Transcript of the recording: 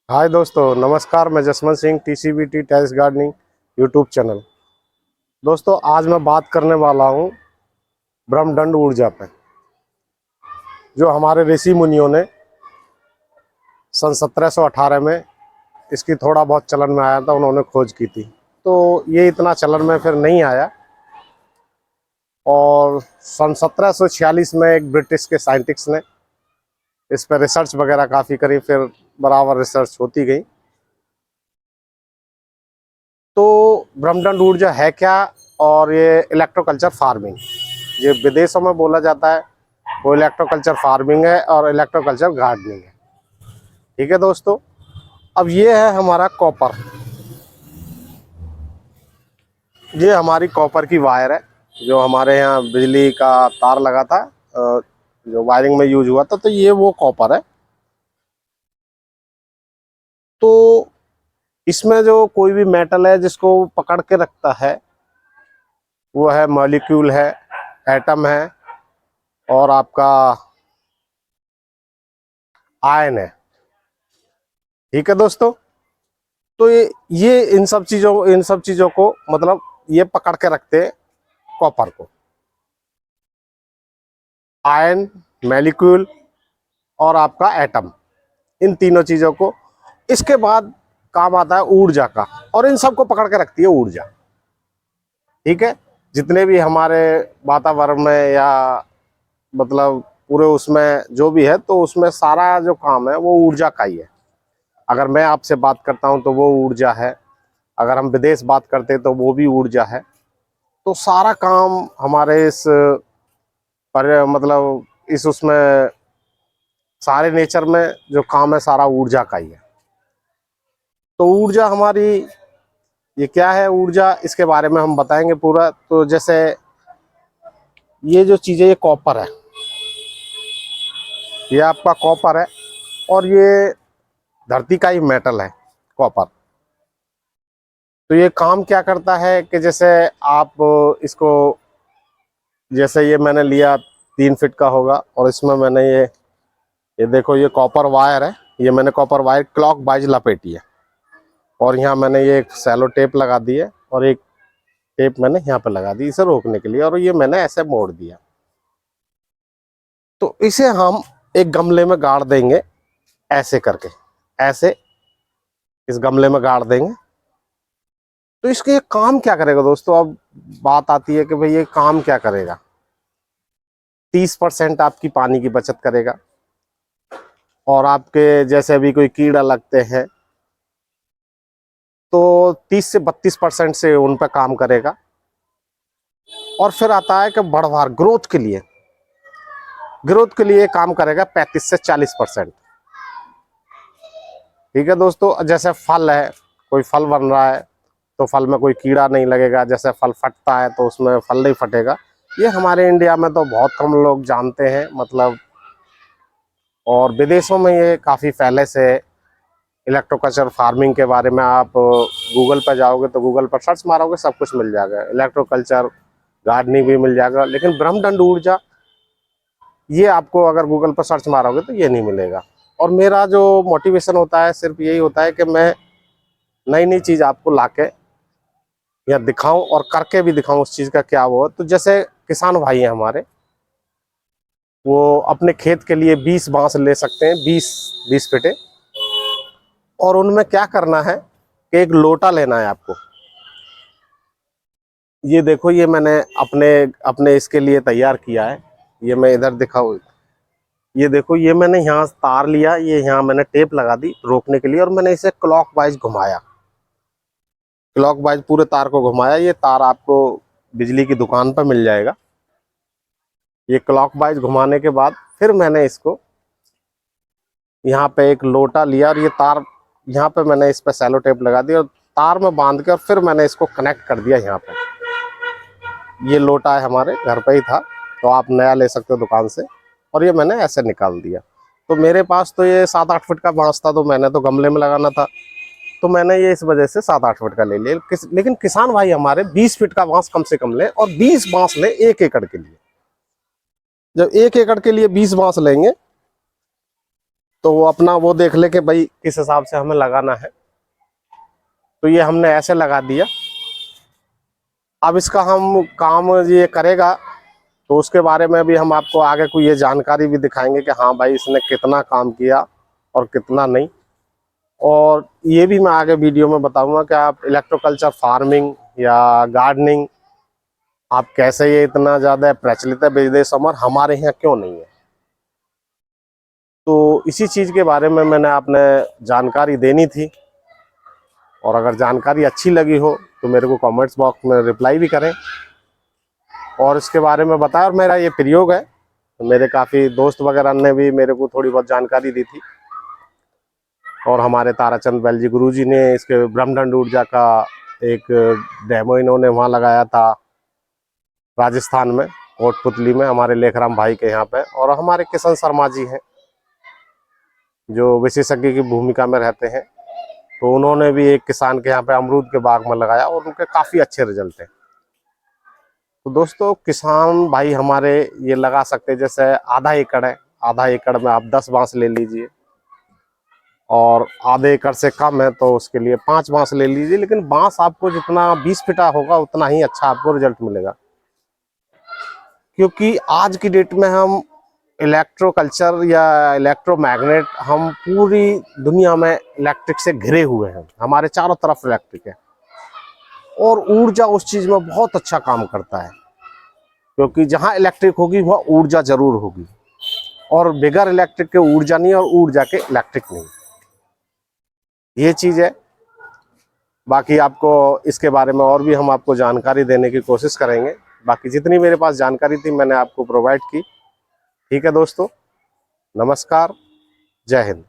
हाय दोस्तों, नमस्कार। मैं Jaswant Singh, TCBT terrace gardening YouTube channel. दोस्तों, आज मैं बात करने वाला हूँ ब्रह्मदंड ऊर्जा पे, जो हमारे ऋषि मुनियों ने सन 1718 में इसकी थोड़ा बहुत चलन में आया था, उन्होंने खोज की थी। तो ये इतना चलन में फिर नहीं आया, और सन 1746 में एक ब्रिटिश के साइंटिस्ट ने इस पर रिसर्च वगैरह काफ़ी करी, फिर बराबर रिसर्च होती गई। तो ब्रह्मदंड ऊर्जा है क्या, और ये इलेक्ट्रोकल्चर फार्मिंग, ये विदेशों में बोला जाता है, वो इलेक्ट्रोकल्चर फार्मिंग है और इलेक्ट्रोकल्चर गार्डनिंग है। ठीक है दोस्तों, अब ये है हमारा कॉपर। ये हमारी कॉपर की वायर है, जो हमारे यहाँ बिजली का तार लगा था, जो वायरिंग में यूज हुआ था, तो ये वो कॉपर है। तो इसमें जो कोई भी मेटल है जिसको पकड़ के रखता है, वो है मॉलिक्यूल है, एटम है, और आपका आयन है। ठीक है दोस्तों, तो ये इन सब चीजों को मतलब ये पकड़ के रखते हैं कॉपर को, आयन, मॉलिक्यूल और आपका एटम, इन तीनों चीजों को। इसके बाद काम आता है ऊर्जा का, और इन सबको पकड़ के रखती है ऊर्जा। ठीक है, जितने भी हमारे वातावरण में या मतलब पूरे उसमें जो भी है, तो उसमें सारा जो काम है वो ऊर्जा का ही है। अगर मैं आपसे बात करता हूं तो वो ऊर्जा है, अगर हम विदेश बात करते हैं तो वो भी ऊर्जा है। तो सारा काम हमारे इस पर मतलब इस उसमें सारे नेचर में जो काम है सारा ऊर्जा का ही है। तो ऊर्जा हमारी ये क्या है, ऊर्जा इसके बारे में हम बताएंगे पूरा। तो जैसे ये जो चीज़ है, ये कॉपर है, ये आपका कॉपर है, और ये धरती का ही मेटल है कॉपर। तो ये काम क्या करता है कि जैसे आप इसको, जैसे ये मैंने लिया 3 फीट का होगा, और इसमें मैंने ये देखो, ये कॉपर वायर है, ये मैंने कॉपर वायर क्लॉक वाइज लपेटी है, और यहाँ मैंने ये एक सैलो टेप लगा दी है, और एक टेप मैंने यहाँ पे लगा दी इसे रोकने के लिए, और ये मैंने ऐसे मोड़ दिया। तो इसे हम एक गमले में गाड़ देंगे, ऐसे करके, ऐसे इस गमले में गाड़ देंगे। तो इसके काम क्या करेगा दोस्तों? अब बात आती है कि भाई ये काम क्या करेगा। 30% आपकी पानी की बचत करेगा, और आपके जैसे अभी कोई कीड़ा लगते हैं तो 30 से 32% से उन पर काम करेगा। और फिर आता है कि बढ़वार ग्रोथ के लिए काम करेगा 35 से 40%। ठीक है दोस्तों, जैसे फल है, कोई फल बन रहा है तो फल में कोई कीड़ा नहीं लगेगा, जैसे फल फटता है तो उसमें फल नहीं फटेगा। ये हमारे इंडिया में तो बहुत कम लोग जानते हैं मतलब, और विदेशों में ये काफ़ी पहले से इलेक्ट्रोकल्चर फार्मिंग के बारे में आप गूगल पर जाओगे तो गूगल पर सर्च मारोगे, सब कुछ मिल जाएगा, इलेक्ट्रोकल्चर गार्डनिंग भी मिल जाएगा। लेकिन ब्रह्मदंड ऊर्जा, ये आपको अगर गूगल पर सर्च मारोगे तो ये नहीं मिलेगा। और मेरा जो मोटिवेशन होता है सिर्फ यही होता है कि मैं नई नई चीज़ आपको लाके या दिखाऊं, और करके भी दिखाऊं उस चीज़ का क्या वो। तो जैसे किसान भाई हैं हमारे, वो अपने खेत के लिए 20 बांस ले सकते हैं, 20 फीटे। और उनमें क्या करना है कि एक लोटा लेना है आपको। ये देखो, ये मैंने अपने अपने इसके लिए तैयार किया है। ये मैं इधर दिखाऊं, ये देखो, ये मैंने यहाँ तार लिया, ये यहाँ मैंने टेप लगा दी रोकने के लिए, और मैंने इसे क्लॉक वाइज घुमाया, क्लॉक वाइज पूरे तार को घुमाया। ये तार आपको बिजली की दुकान पर मिल जाएगा। ये क्लॉक वाइज घुमाने के बाद फिर मैंने इसको यहाँ पे एक लोटा लिया, और ये तार यहाँ पे मैंने इस पे सैलो टेप लगा दी, और तार में बांध के और फिर मैंने इसको कनेक्ट कर दिया यहाँ पे। ये लोटा है, हमारे घर पे ही था, तो आप नया ले सकते हो दुकान से। और ये मैंने ऐसे निकाल दिया। तो मेरे पास तो ये 7-8 फीट का बांस था, तो मैंने तो गमले में लगाना था, तो मैंने ये इस वजह से 7-8 फीट का ले लिया। लेकिन किसान भाई हमारे 20 फीट का बांस कम से कम लें, और 20 बांस लें 1 एकड़ के लिए। जब 1 एकड़ के लिए 20 बांस लेंगे तो वो अपना वो देख ले कि भाई किस हिसाब से हमें लगाना है। तो ये हमने ऐसे लगा दिया। अब इसका हम काम ये करेगा तो उसके बारे में भी हम आपको आगे कोई ये जानकारी भी दिखाएंगे कि हाँ भाई इसने कितना काम किया और कितना नहीं। और ये भी मैं आगे वीडियो में बताऊंगा कि आप इलेक्ट्रोकल्चर फार्मिंग या गार्डनिंग आप कैसे, ये इतना ज़्यादा प्रचलित है विदेशों में, हमारे यहाँ क्यों नहीं है। तो इसी चीज़ के बारे में मैंने आपने जानकारी देनी थी। और अगर जानकारी अच्छी लगी हो तो मेरे को कमेंट्स बॉक्स में रिप्लाई भी करें और इसके बारे में बताएं। और मेरा ये प्रयोग है, तो मेरे काफ़ी दोस्त वगैरह ने भी मेरे को थोड़ी बहुत जानकारी दी थी। और हमारे ताराचंद बैल जी गुरुजी ने इसके ब्रह्मदंड ऊर्जा का एक डेमो इन्होंने वहाँ लगाया था राजस्थान में, कोटपुतली में, हमारे लेखराम भाई के यहाँ पे। और हमारे किशन शर्मा जी हैं जो विशेषज्ञ की भूमिका में रहते हैं, तो उन्होंने भी एक किसान के यहाँ पे अमरूद के बाग में लगाया और उनके काफ़ी अच्छे रिजल्ट हैं। तो दोस्तों किसान भाई हमारे ये लगा सकते हैं, जैसे आधा एकड़ है, आधा एकड़ में आप 10 बांस ले लीजिए, और आधे एकड़ से कम है तो उसके लिए 5 बांस ले लीजिए। लेकिन बांस आपको जितना 20 फीटा होगा उतना ही अच्छा आपको रिजल्ट मिलेगा, क्योंकि आज की डेट में हम इलेक्ट्रोकल्चर या इलेक्ट्रोमैग्नेट, हम पूरी दुनिया में इलेक्ट्रिक से घिरे हुए हैं, हमारे चारों तरफ इलेक्ट्रिक है। और ऊर्जा उस चीज़ में बहुत अच्छा काम करता है, क्योंकि जहाँ इलेक्ट्रिक होगी वहाँ ऊर्जा जरूर होगी, और बगैर इलेक्ट्रिक के ऊर्जा नहीं और ऊर्जा के इलेक्ट्रिक नहीं, ये चीज़ है। बाकी आपको इसके बारे में और भी हम आपको जानकारी देने की कोशिश करेंगे। बाकी जितनी मेरे पास जानकारी थी मैंने आपको प्रोवाइड की। ठीक है दोस्तों, नमस्कार, जय हिंद।